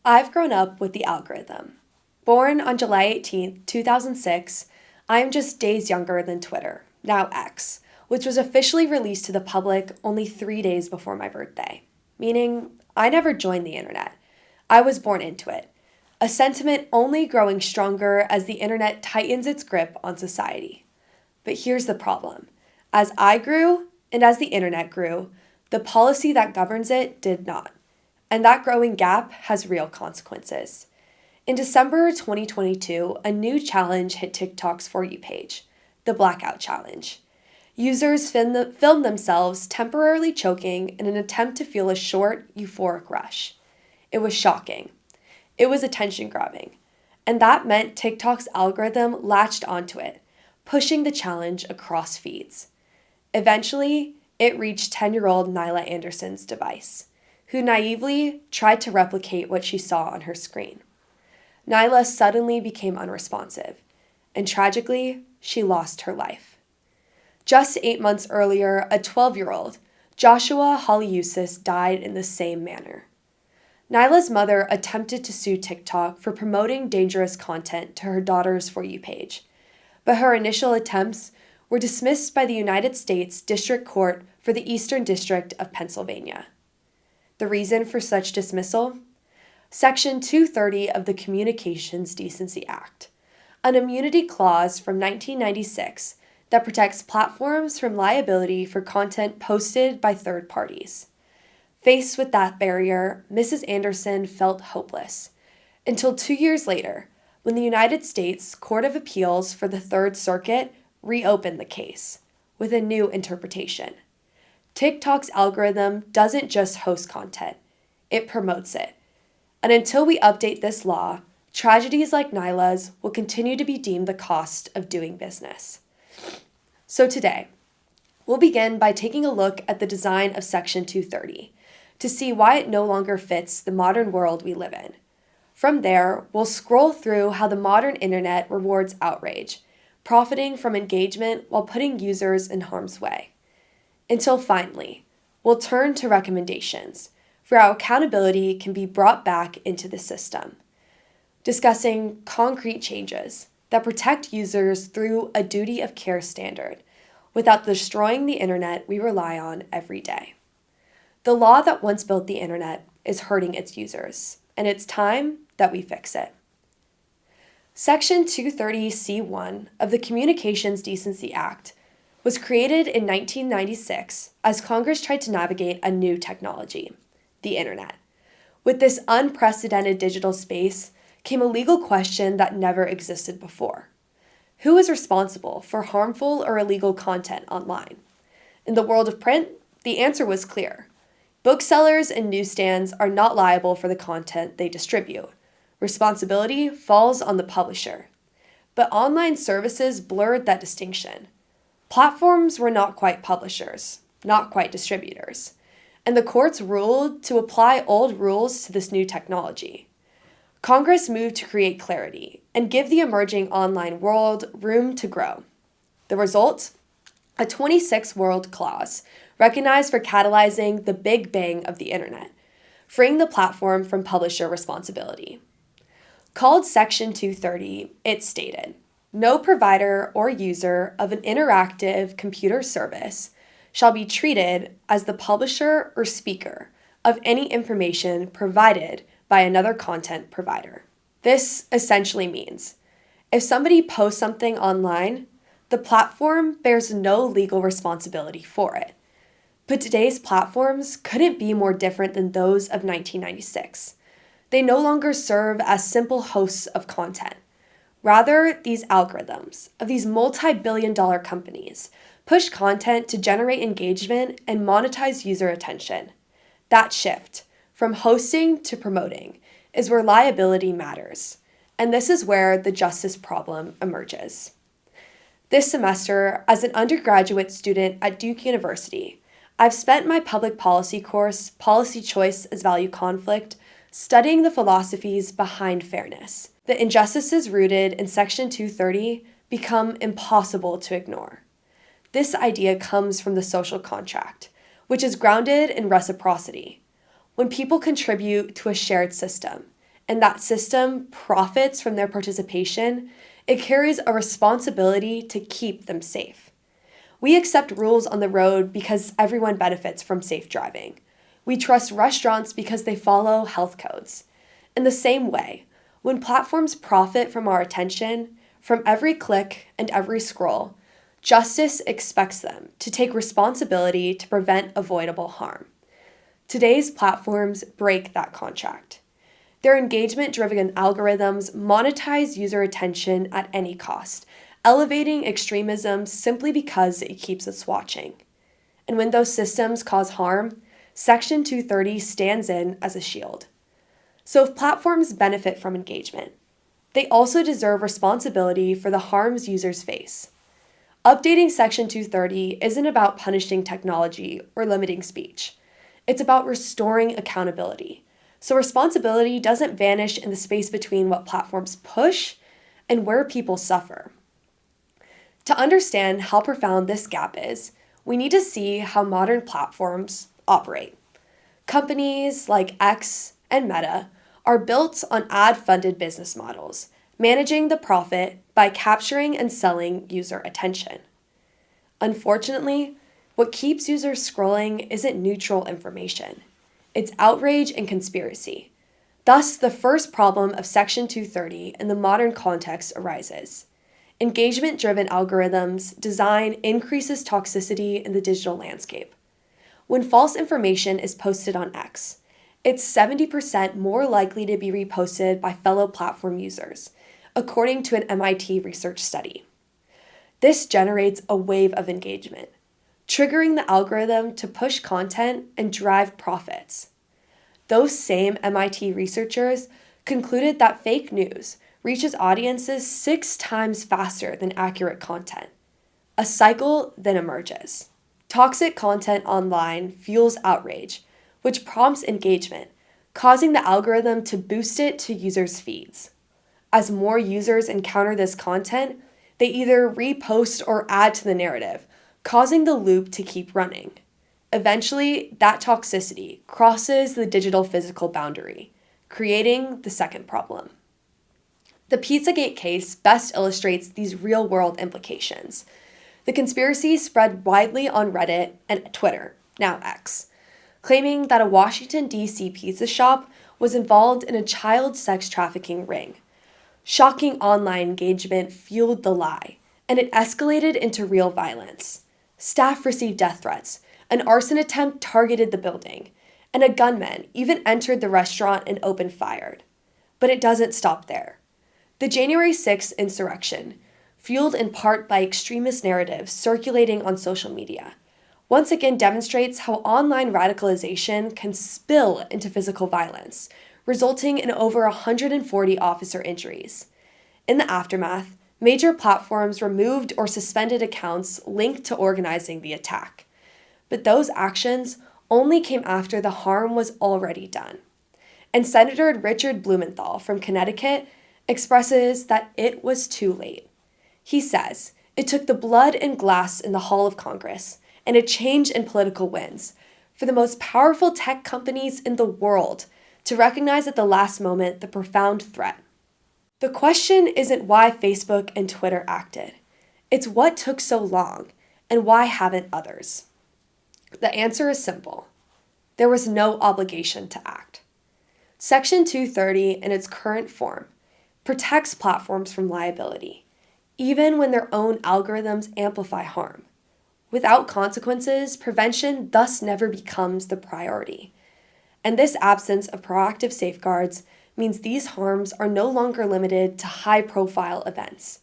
I've grown up with the algorithm. Born on July 18th, 2006, I am just days younger than Twitter, now X, which was officially released to the public only 3 days before my birthday, meaning I never joined the internet. I was born into it, a sentiment only growing stronger as the internet tightens its grip on society. But here's the problem. As I grew, and as the internet grew, the policy that governs it did not. And that growing gap has real consequences. In December 2022, a new challenge hit TikTok's For You page, the Blackout Challenge. Users filmed themselves temporarily choking in an attempt to feel a short, euphoric rush. It was shocking. It was attention-grabbing. And that meant TikTok's algorithm latched onto it, pushing the challenge across feeds. Eventually, it reached 10-year-old Nyla Anderson's device, who naively tried to replicate what she saw on her screen. Nyla suddenly became unresponsive, and tragically, she lost her life. Just 8 months earlier, a 12-year-old, Joshua Haliusis, died in the same manner. Nyla's mother attempted to sue TikTok for promoting dangerous content to her daughter's For You page, but her initial attempts were dismissed by the United States District Court for the Eastern District of Pennsylvania. The reason for such dismissal? Section 230 of the Communications Decency Act, an immunity clause from 1996 that protects platforms from liability for content posted by third parties. Faced with that barrier, Mrs. Anderson felt hopeless, until 2 years later, when the United States Court of Appeals for the Third Circuit reopened the case with a new interpretation. TikTok's algorithm doesn't just host content, it promotes it. And until we update this law, tragedies like Nyla's will continue to be deemed the cost of doing business. So today, we'll begin by taking a look at the design of Section 230 to see why it no longer fits the modern world we live in. From there, we'll scroll through how the modern internet rewards outrage, profiting from engagement while putting users in harm's way. Until finally, we'll turn to recommendations for how accountability can be brought back into the system, discussing concrete changes that protect users through a duty of care standard without destroying the internet we rely on every day. The law that once built the internet is hurting its users, and it's time that we fix it. Section 230C1 of the Communications Decency Act was created in 1996 as Congress tried to navigate a new technology, the internet. With this unprecedented digital space came a legal question that never existed before. Who is responsible for harmful or illegal content online? In the world of print, the answer was clear. Booksellers and newsstands are not liable for the content they distribute. Responsibility falls on the publisher. But online services blurred that distinction. Platforms were not quite publishers, not quite distributors, and the courts ruled to apply old rules to this new technology. Congress moved to create clarity and give the emerging online world room to grow. The result? A 26-word clause recognized for catalyzing the Big Bang of the internet, freeing the platform from publisher responsibility. Called Section 230, it stated, "No provider or user of an interactive computer service shall be treated as the publisher or speaker of any information provided by another content provider." This essentially means if somebody posts something online, the platform bears no legal responsibility for it. But today's platforms couldn't be more different than those of 1996. They no longer serve as simple hosts of content. Rather, these algorithms of these multi-billion-dollar companies push content to generate engagement and monetize user attention. That shift, from hosting to promoting, is where liability matters. And this is where the justice problem emerges. This semester, as an undergraduate student at Duke University, I've spent my public policy course, Policy Choice as Value Conflict, studying the philosophies behind fairness. The injustices rooted in Section 230 become impossible to ignore. This idea comes from the social contract, which is grounded in reciprocity. When people contribute to a shared system, and that system profits from their participation, it carries a responsibility to keep them safe. We accept rules on the road because everyone benefits from safe driving. We trust restaurants because they follow health codes. In the same way, when platforms profit from our attention, from every click and every scroll, justice expects them to take responsibility to prevent avoidable harm. Today's platforms break that contract. Their engagement-driven algorithms monetize user attention at any cost, elevating extremism simply because it keeps us watching. And when those systems cause harm, Section 230 stands in as a shield. So if platforms benefit from engagement, they also deserve responsibility for the harms users face. Updating Section 230 isn't about punishing technology or limiting speech. It's about restoring accountability. So responsibility doesn't vanish in the space between what platforms push and where people suffer. To understand how profound this gap is, we need to see how modern platforms operate. Companies like X and Meta are built on ad-funded business models, managing the profit by capturing and selling user attention. Unfortunately, what keeps users scrolling isn't neutral information. It's outrage and conspiracy. Thus, the first problem of Section 230 in the modern context arises. Engagement-driven algorithms design increases toxicity in the digital landscape. When false information is posted on X, it's 70% more likely to be reposted by fellow platform users, according to an MIT research study. This generates a wave of engagement, triggering the algorithm to push content and drive profits. Those same MIT researchers concluded that fake news reaches audiences 6 times faster than accurate content. A cycle then emerges. Toxic content online fuels outrage, which prompts engagement, causing the algorithm to boost it to users' feeds. As more users encounter this content, they either repost or add to the narrative, causing the loop to keep running. Eventually, that toxicity crosses the digital-physical boundary, creating the second problem. The Pizzagate case best illustrates these real-world implications. The conspiracy spread widely on Reddit and Twitter, now X, claiming that a Washington, D.C. pizza shop was involved in a child sex trafficking ring. Shocking online engagement fueled the lie, and it escalated into real violence. Staff received death threats, an arson attempt targeted the building, and a gunman even entered the restaurant and opened fire. But it doesn't stop there. The January 6th insurrection, fueled in part by extremist narratives circulating on social media, once again demonstrates how online radicalization can spill into physical violence, resulting in over 140 officer injuries. In the aftermath, major platforms removed or suspended accounts linked to organizing the attack. But those actions only came after the harm was already done. And Senator Richard Blumenthal from Connecticut expresses that it was too late. He says, "It took the blood and glass in the Hall of Congress and a change in political winds for the most powerful tech companies in the world to recognize at the last moment the profound threat." The question isn't why Facebook and Twitter acted. It's what took so long, and why haven't others? The answer is simple. There was no obligation to act. Section 230, in its current form, protects platforms from liability, even when their own algorithms amplify harm. Without consequences, prevention thus never becomes the priority. And this absence of proactive safeguards means these harms are no longer limited to high-profile events.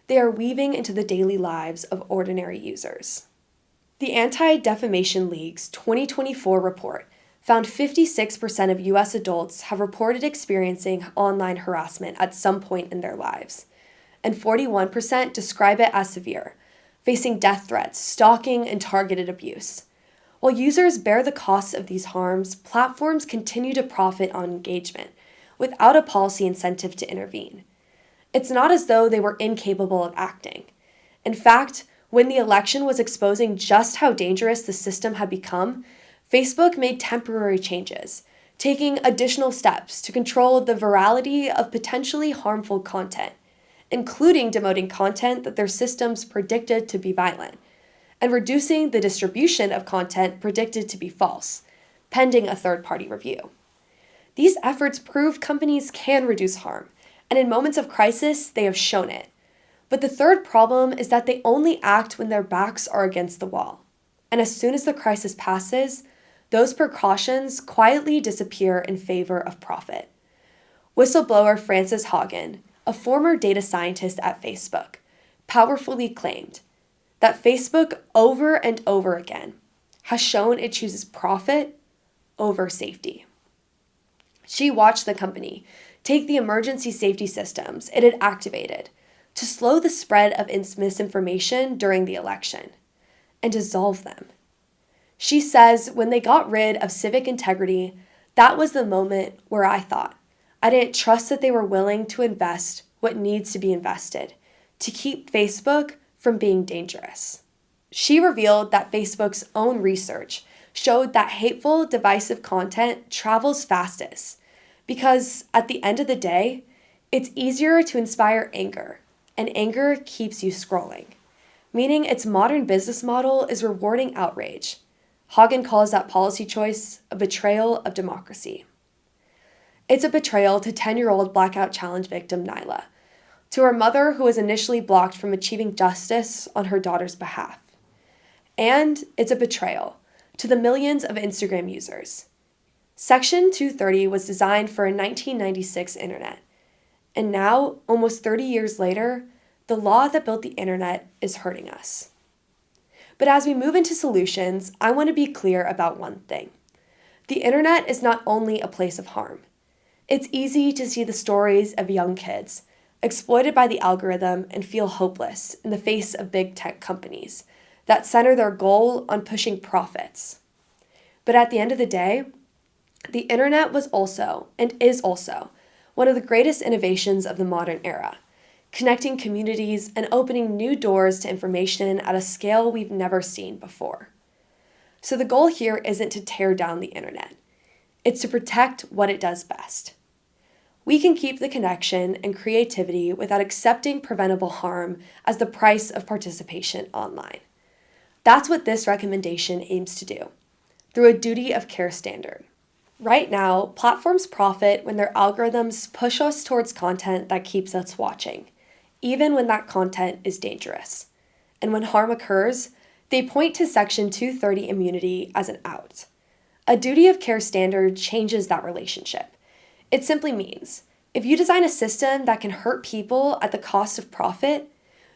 They are weaving into the daily lives of ordinary users. The Anti-Defamation League's 2024 report found 56% of U.S. adults have reported experiencing online harassment at some point in their lives, and 41% describe it as severe, facing death threats, stalking, and targeted abuse. While users bear the costs of these harms, platforms continue to profit on engagement, without a policy incentive to intervene. It's not as though they were incapable of acting. In fact, when the election was exposing just how dangerous the system had become, Facebook made temporary changes taking additional steps to control the virality of potentially harmful content, including demoting content that their systems predicted to be violent, and reducing the distribution of content predicted to be false, pending a third-party review. These efforts prove companies can reduce harm, and in moments of crisis, they have shown it. But the third problem is that they only act when their backs are against the wall. And as soon as the crisis passes, those precautions quietly disappear in favor of profit. Whistleblower Frances Haugen, a former data scientist at Facebook, powerfully claimed that Facebook over and over again has shown it chooses profit over safety. She watched the company take the emergency safety systems it had activated to slow the spread of misinformation during the election and dissolve them. She says when they got rid of civic integrity, that was the moment where I thought, I didn't trust that they were willing to invest what needs to be invested to keep Facebook from being dangerous. She revealed that Facebook's own research showed that hateful, divisive content travels fastest because at the end of the day, it's easier to inspire anger, and anger keeps you scrolling, meaning its modern business model is rewarding outrage. Haugen calls that policy choice a betrayal of democracy. It's a betrayal to 10-year-old Blackout Challenge victim Nyla, to her mother who was initially blocked from achieving justice on her daughter's behalf. And it's a betrayal to the millions of Instagram users. Section 230 was designed for a 1996 internet, and now, almost 30 years later, the law that built the internet is hurting us. But as we move into solutions, I want to be clear about one thing. The internet is not only a place of harm. It's easy to see the stories of young kids exploited by the algorithm and feel hopeless in the face of big tech companies that center their goal on pushing profits. But at the end of the day, the internet was also, and is also, one of the greatest innovations of the modern era, connecting communities and opening new doors to information at a scale we've never seen before. So the goal here isn't to tear down the internet. It's to protect what it does best. We can keep the connection and creativity without accepting preventable harm as the price of participation online. That's what this recommendation aims to do, through a duty of care standard. Right now, platforms profit when their algorithms push us towards content that keeps us watching, even when that content is dangerous. And when harm occurs, they point to Section 230 immunity as an out. A duty of care standard changes that relationship. It simply means, if you design a system that can hurt people at the cost of profit,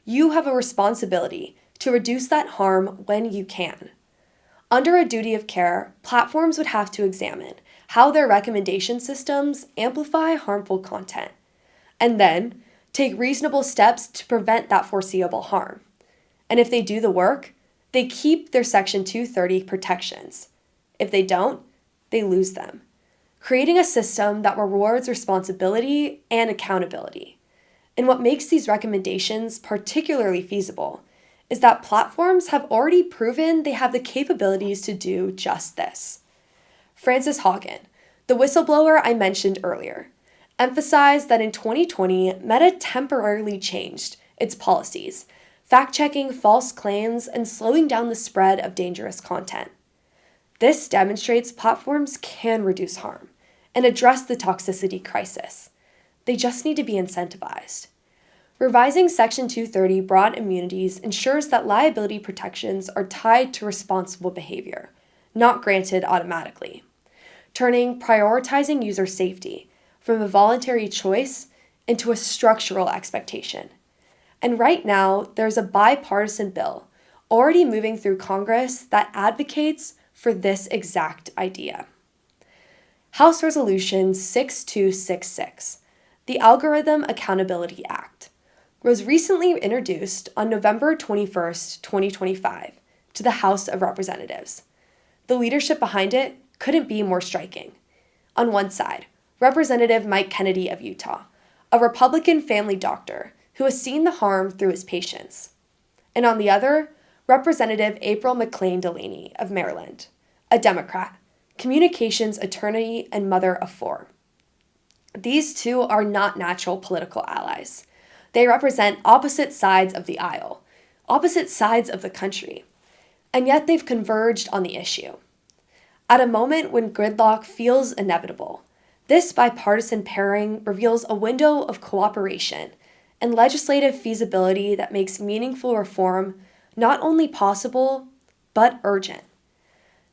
you have a responsibility to reduce that harm when you can. Under a duty of care, platforms would have to examine how their recommendation systems amplify harmful content, and then take reasonable steps to prevent that foreseeable harm. And if they do the work, they keep their Section 230 protections. If they don't, they lose them, creating a system that rewards responsibility and accountability. And what makes these recommendations particularly feasible is that platforms have already proven they have the capabilities to do just this. Frances Haugen, the whistleblower I mentioned earlier, emphasized that in 2020, Meta temporarily changed its policies, fact-checking false claims and slowing down the spread of dangerous content. This demonstrates platforms can reduce harm and address the toxicity crisis. They just need to be incentivized. Revising Section 230 broad immunities ensures that liability protections are tied to responsible behavior, not granted automatically, turning prioritizing user safety from a voluntary choice into a structural expectation. And right now, there's a bipartisan bill already moving through Congress that advocates for this exact idea. House Resolution 6266, the Algorithm Accountability Act, was recently introduced on November 21st, 2025, to the House of Representatives. The leadership behind it couldn't be more striking. On one side, Representative Mike Kennedy of Utah, a Republican family doctor who has seen the harm through his patients. And on the other, Representative April McClain Delaney of Maryland, a Democrat, communications attorney and mother of four. These two are not natural political allies. They represent opposite sides of the aisle, opposite sides of the country, and yet they've converged on the issue. At a moment when gridlock feels inevitable, this bipartisan pairing reveals a window of cooperation and legislative feasibility that makes meaningful reform not only possible, but urgent.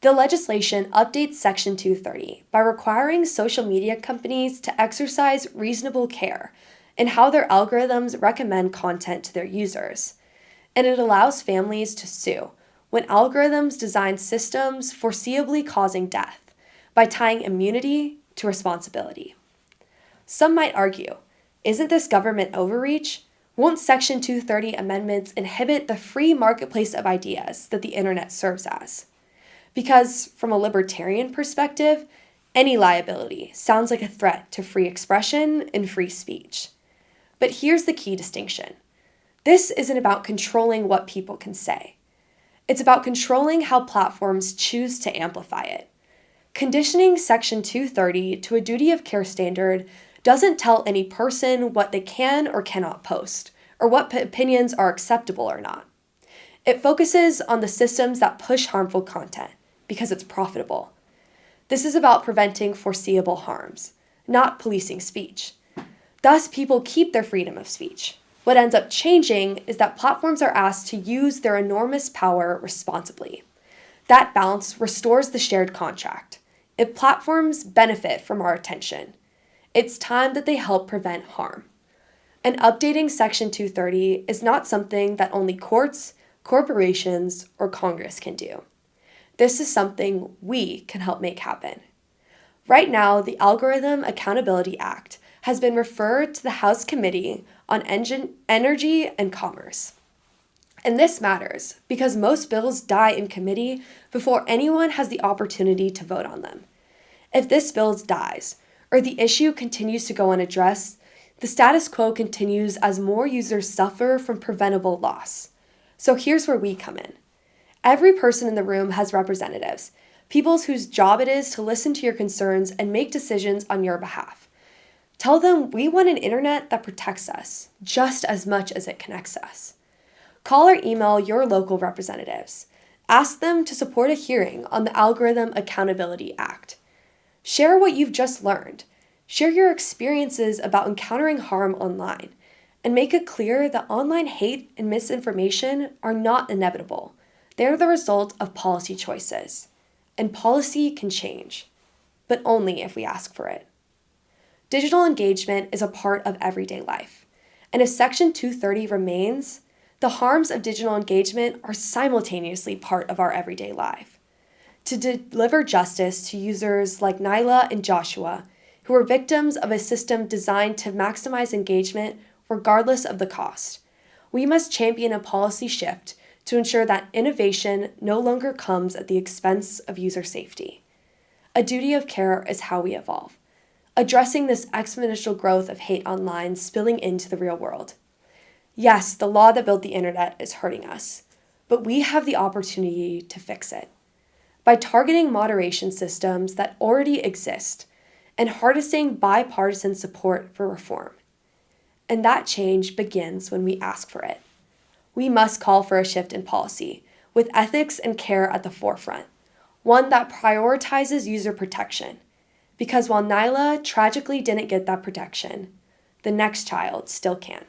The legislation updates Section 230 by requiring social media companies to exercise reasonable care in how their algorithms recommend content to their users, and it allows families to sue when algorithms design systems foreseeably causing death by tying immunity to responsibility. Some might argue, isn't this government overreach? Won't Section 230 amendments inhibit the free marketplace of ideas that the internet serves as? Because, from a libertarian perspective, any liability sounds like a threat to free expression and free speech. But here's the key distinction. This isn't about controlling what people can say. It's about controlling how platforms choose to amplify it. Conditioning Section 230 to a duty of care standard doesn't tell any person what they can or cannot post, or what opinions are acceptable or not. It focuses on the systems that push harmful content, because it's profitable. This is about preventing foreseeable harms, not policing speech. Thus, people keep their freedom of speech. What ends up changing is that platforms are asked to use their enormous power responsibly. That balance restores the shared contract. If platforms benefit from our attention, it's time that they help prevent harm. And updating Section 230 is not something that only courts, corporations, or Congress can do. This is something we can help make happen. Right now, the Algorithm Accountability Act has been referred to the House Committee on Energy and Commerce. And this matters because most bills die in committee before anyone has the opportunity to vote on them. If this bill dies, or the issue continues to go unaddressed, the status quo continues as more users suffer from preventable loss. So here's where we come in. Every person in the room has representatives, people whose job it is to listen to your concerns and make decisions on your behalf. Tell them we want an internet that protects us just as much as it connects us. Call or email your local representatives. Ask them to support a hearing on the Algorithm Accountability Act. Share what you've just learned. Share your experiences about encountering harm online, and make it clear that online hate and misinformation are not inevitable. They're the result of policy choices. And policy can change, but only if we ask for it. Digital engagement is a part of everyday life. And if Section 230 remains, the harms of digital engagement are simultaneously part of our everyday life. To deliver justice to users like Nyla and Joshua, who were victims of a system designed to maximize engagement regardless of the cost, we must champion a policy shift to ensure that innovation no longer comes at the expense of user safety. A duty of care is how we evolve, addressing this exponential growth of hate online spilling into the real world. Yes, the law that built the internet is hurting us, but we have the opportunity to fix it. By targeting moderation systems that already exist and harnessing bipartisan support for reform. And that change begins when we ask for it. We must call for a shift in policy, with ethics and care at the forefront, one that prioritizes user protection. Because while Nyla tragically didn't get that protection, the next child still can.